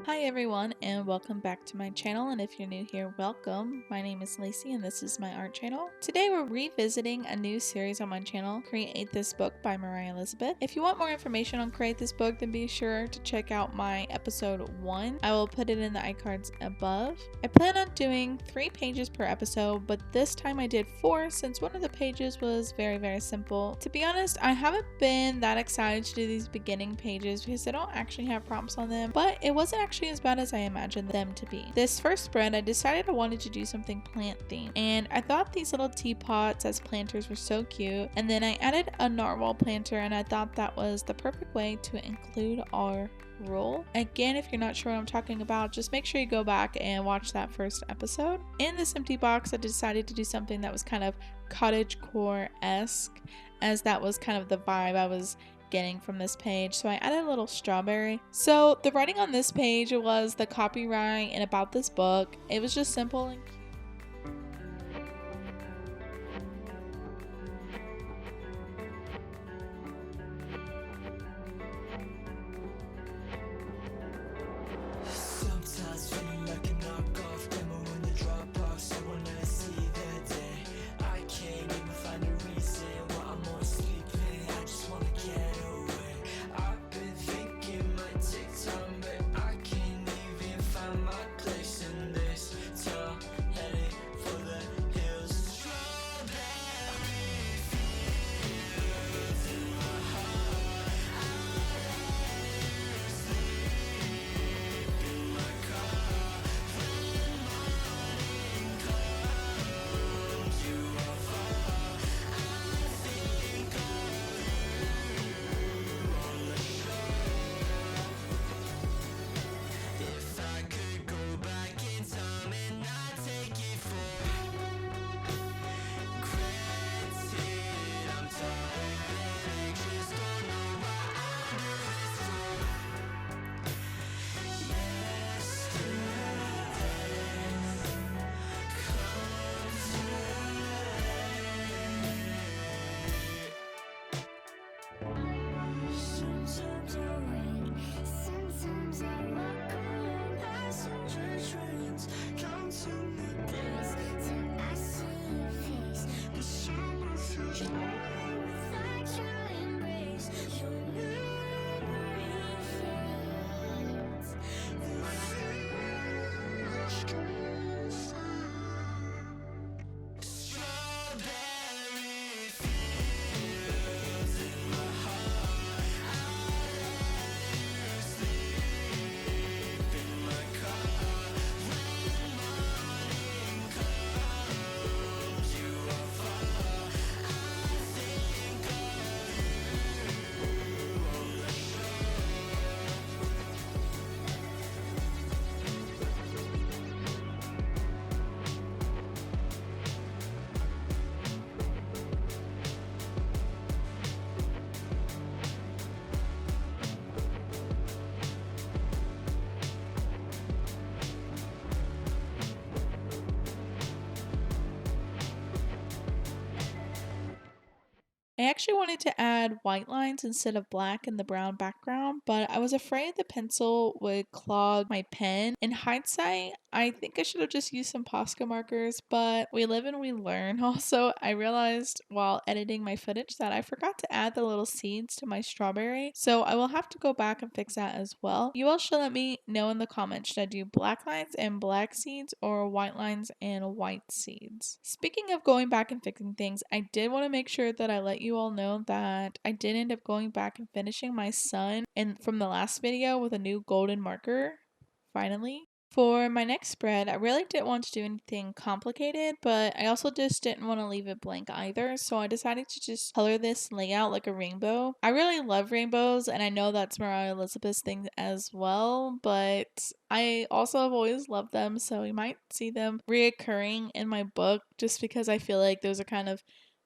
Hi everyone and welcome back to my channel, and if you're new here, welcome. My name is Lacey and this is my art channel. Today we're revisiting a new series on my channel, Create This Book by Moriah. If you want more information on Create This Book, then be sure to check out my episode 1. I will put it in the iCards above. I plan on doing 3 pages per episode, but this time I did 4 since one of the pages was very simple. To be honest, I haven't been that excited to do these beginning pages because I don't actually have prompts on them, but it wasn't actually as bad as I imagined them to be. This first spread, I decided I wanted to do something plant themed, and I thought these little teapots as planters were so cute, and then I added a narwhal planter, and I thought that was the perfect way to include our role. Again, if you're not sure what I'm talking about, just make sure you go back and watch that first episode. In this empty box, I decided to do something that was kind of cottagecore-esque, as that was kind of the vibe I was getting from this page. So I added a little strawberry. So the writing on this page was the copyright and about this book. It was just simple and cute. Sometimes feeling like a knockoff demo in the Dropbox. So when I see that day, I can't even find a reason why I'm on sleeping. I just wanna get away. I've been thinking might take time, but I can't even find my place in this town. Heading for the hills. Strawberry fields in my heart. I sleep in my car. When morning comes, you are far. I think of you on the shore. If I could go back in time and not take it for granted, I'm tired and just don't know why I do this for. Sometimes I wait, sometimes I walk along passenger trains, counting the days till I see your face. The summer feels long without your embrace. Your memory fades, the feelings go far. Strawberry fields in my heart. I sleep in my car. When morning comes, you are far. I think of you on the I actually wanted to add white lines instead of black in the brown background, but I was afraid the pencil would clog my pen. In hindsight, I think I should have just used some Posca markers, but we live and we learn. Also, I realized while editing my footage that I forgot to add the little seeds to my strawberry, so I will have to go back and fix that as well. You all should let me know in the comments, should I do black lines and black seeds or white lines and white seeds? Speaking of going back and fixing things, I did want to make sure that I let you all know that I did end up going back and finishing my sun and from the last video with a new golden marker, finally. For my next spread, I really didn't want to do anything complicated, but I also just didn't want to leave it blank either, so I decided to just color this layout like a rainbow. I really love rainbows, and I know that's Moriah Elizabeth's thing as well, but I also have always loved them, so you might see them reoccurring in my book just because I feel like those are kind of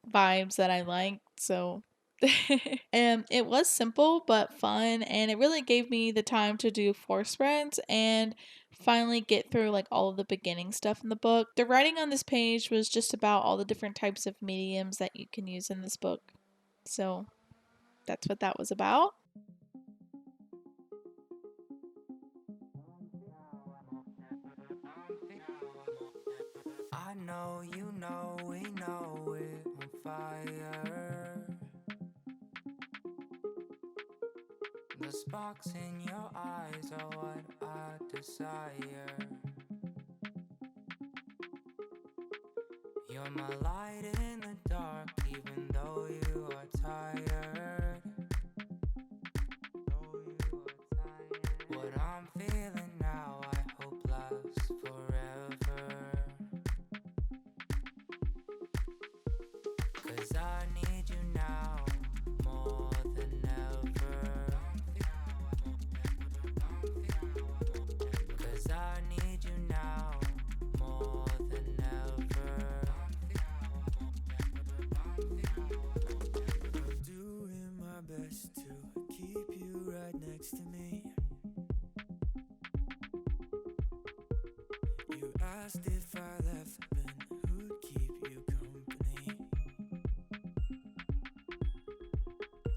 vibes that I like, so it was simple but fun, and it really gave me the time to do 4 spreads and finally get through like all of the beginning stuff in the book. The writing on this page was just about all the different types of mediums that you can use in this book. So that's what that was about. I know you know we know we're on fire. The sparks in your eyes are what I desire. You're my light in the dark, even though you are tired. What I'm feeling now, I hope lasts forever. 'Cause I need you now more than ever. 'Cause I need you now more than ever. I'm doing my best to keep you right next to me. You asked if I left, then who'd keep you company?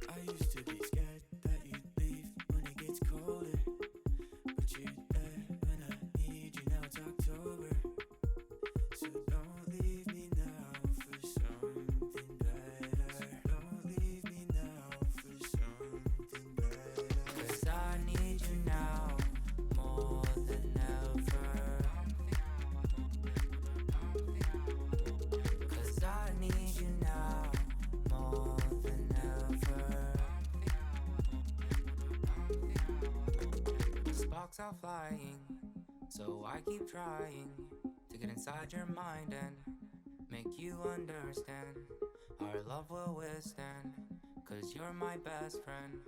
I used to be scared that you'd leave when it gets colder, but you're there when I need you. Now it's October, so don't leave me now for something better. Don't leave me now for something better. 'Cause I need you now more than ever. 'Cause I need you now more than ever. Sparks are flying, so I keep trying to get inside your mind and make you understand. Our love will withstand, 'cause you're my best friend.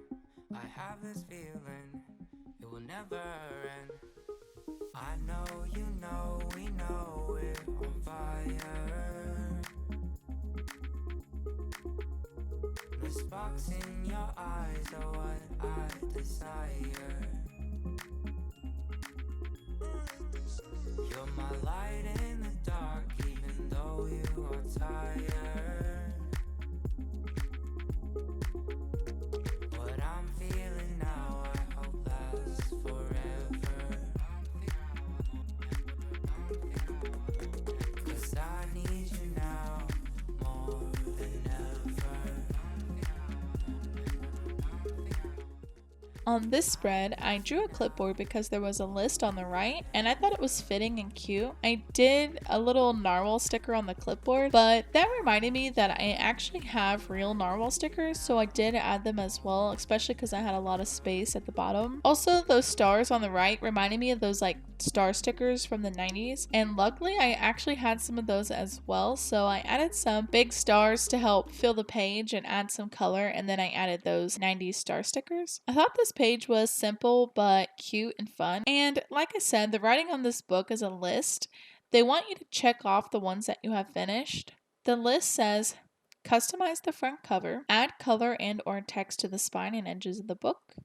I have this feeling it will never end. I know you know we know we're on fire. The sparks in your eyes are what I desire. You're my light in the dark, even though you are tired. What I'm feeling now, I hope lasts forever. 'Cause I need you now more than ever. On this spread, I drew a clipboard because there was a list on the right and I thought it was fitting and cute. I did a little narwhal sticker on the clipboard, but that reminded me that I actually have real narwhal stickers, so I did add them as well, especially because I had a lot of space at the bottom. Also, those stars on the right reminded me of those like star stickers from the 90s, and luckily I actually had some of those as well, so I added some big stars to help fill the page and add some color, and then I added those 90s star stickers. I thought this page was simple but cute and fun, and like I said, the writing on this book is a list. They want you to check off the ones that you have finished. The list says customize the front cover, add color and or text to the spine and edges of the book,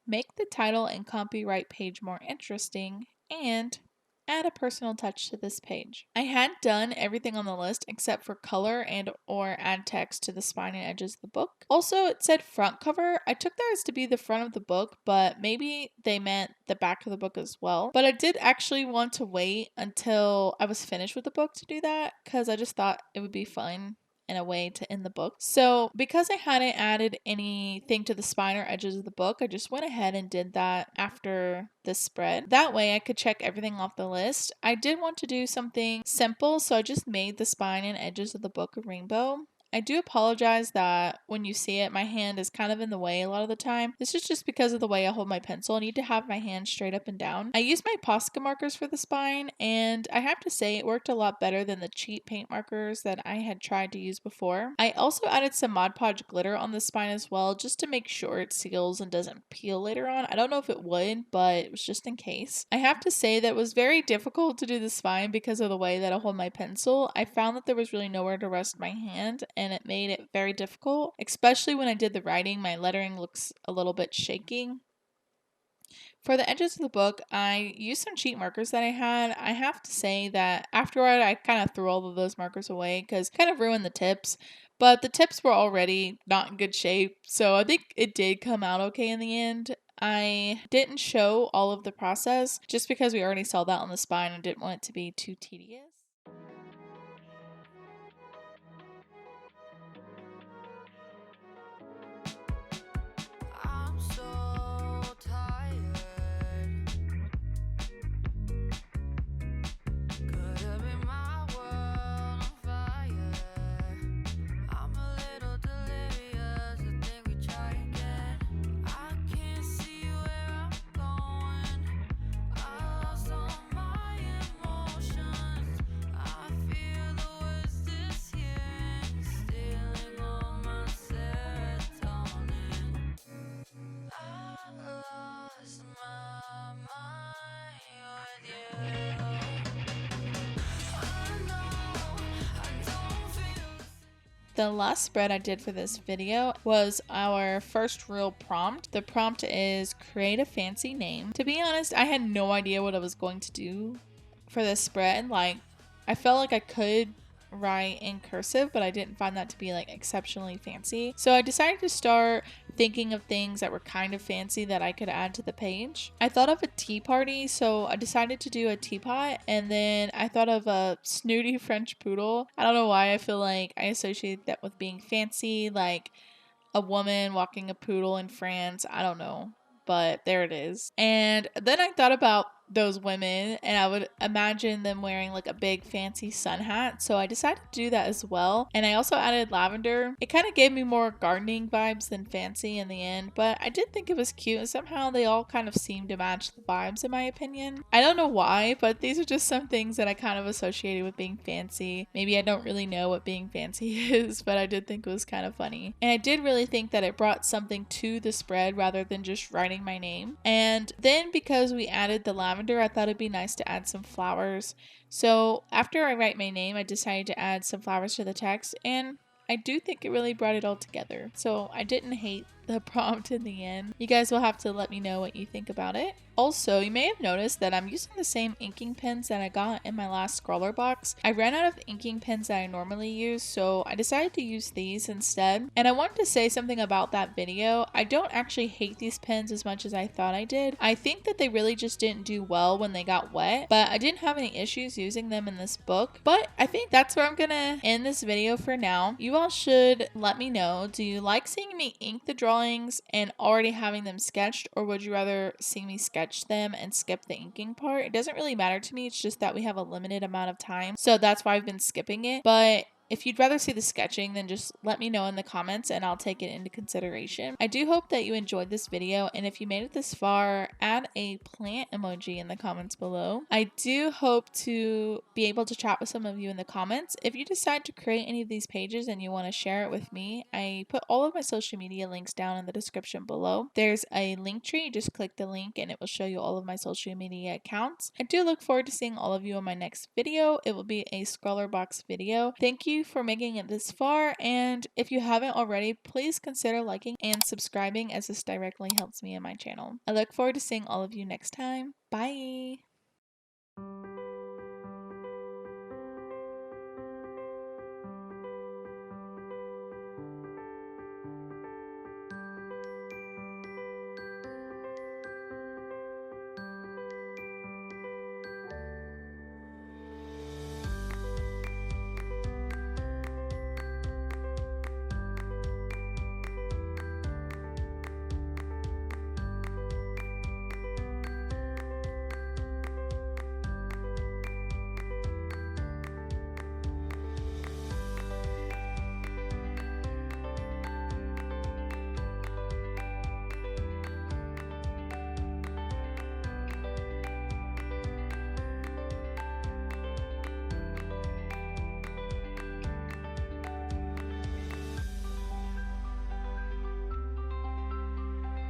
make the title and copyright page more interesting, and add a personal touch to this page. I had done everything on the list except for color and or add text to the spine and edges of the book. Also, it said front cover. I took that as to be the front of the book, but maybe they meant the back of the book as well. But I did actually want to wait until I was finished with the book to do that because I just thought it would be fun in a way to end the book. So because I hadn't added anything to the spine or edges of the book, I just went ahead and did that after this spread. That way I could check everything off the list. I did want to do something simple, so I just made the spine and edges of the book a rainbow. I do apologize that when you see it, my hand is kind of in the way a lot of the time. This is just because of the way I hold my pencil. I need to have my hand straight up and down. I used my Posca markers for the spine, and I have to say it worked a lot better than the cheap paint markers that I had tried to use before. I also added some Mod Podge glitter on the spine as well, just to make sure it seals and doesn't peel later on. I don't know if it would, but it was just in case. I have to say that it was very difficult to do the spine because of the way that I hold my pencil. I found that there was really nowhere to rest my hand, and it made it very difficult, especially when I did the writing. My lettering looks a little bit shaky. For the edges of the book, I used some cheap markers that I had. I have to say that afterward, I kind of threw all of those markers away because it kind of ruined the tips. But the tips were already not in good shape, so I think it did come out okay in the end. I didn't show all of the process just because we already saw that on the spine and didn't want it to be too tedious. The last spread I did for this video was our first real prompt. The prompt is create a fancy name. To be honest, I had no idea what I was going to do for this spread. Like, I felt like I could write in cursive, but I didn't find that to be like exceptionally fancy. So I decided to start thinking of things that were kind of fancy that I could add to the page. I thought of a tea party, so I decided to do a teapot, and then I thought of a snooty French poodle. I don't know why I feel like I associate that with being fancy, like a woman walking a poodle in France. I don't know, but there it is. And then I thought about those women, and I would imagine them wearing like a big fancy sun hat. So I decided to do that as well. And I also added lavender. It kind of gave me more gardening vibes than fancy in the end, but I did think it was cute, and somehow they all kind of seemed to match the vibes in my opinion. I don't know why, but these are just some things that I kind of associated with being fancy. Maybe I don't really know what being fancy is, but I did think it was kind of funny. And I did really think that it brought something to the spread rather than just writing my name. And then because we added the lavender, I thought it'd be nice to add some flowers. So after I write my name, I decided to add some flowers to the text, and I do think it really brought it all together. So I didn't hate the prompt in the end. You guys will have to let me know what you think about it. Also, you may have noticed that I'm using the same inking pens that I got in my last scroller box. I ran out of inking pens that I normally use, so I decided to use these instead. And I wanted to say something about that video. I don't actually hate these pens as much as I thought I did. I think that they really just didn't do well when they got wet, but I didn't have any issues using them in this book. But I think that's where I'm gonna end this video for now. You all should let me know, do you like seeing me ink the drawings and already having them sketched, or would you rather see me sketch them and skip the inking part? It doesn't really matter to me, it's just that we have a limited amount of time, so that's why I've been skipping it. But if you'd rather see the sketching, then just let me know in the comments and I'll take it into consideration. I do hope that you enjoyed this video, and if you made it this far, add a plant emoji in the comments below. I do hope to be able to chat with some of you in the comments. If you decide to create any of these pages and you want to share it with me, I put all of my social media links down in the description below. There's a link tree, just click the link and it will show you all of my social media accounts. I do look forward to seeing all of you in my next video. It will be a scroller box video. Thank you for making it this far, and if you haven't already, please consider liking and subscribing, as this directly helps me in my channel. I look forward to seeing all of you next time. Bye!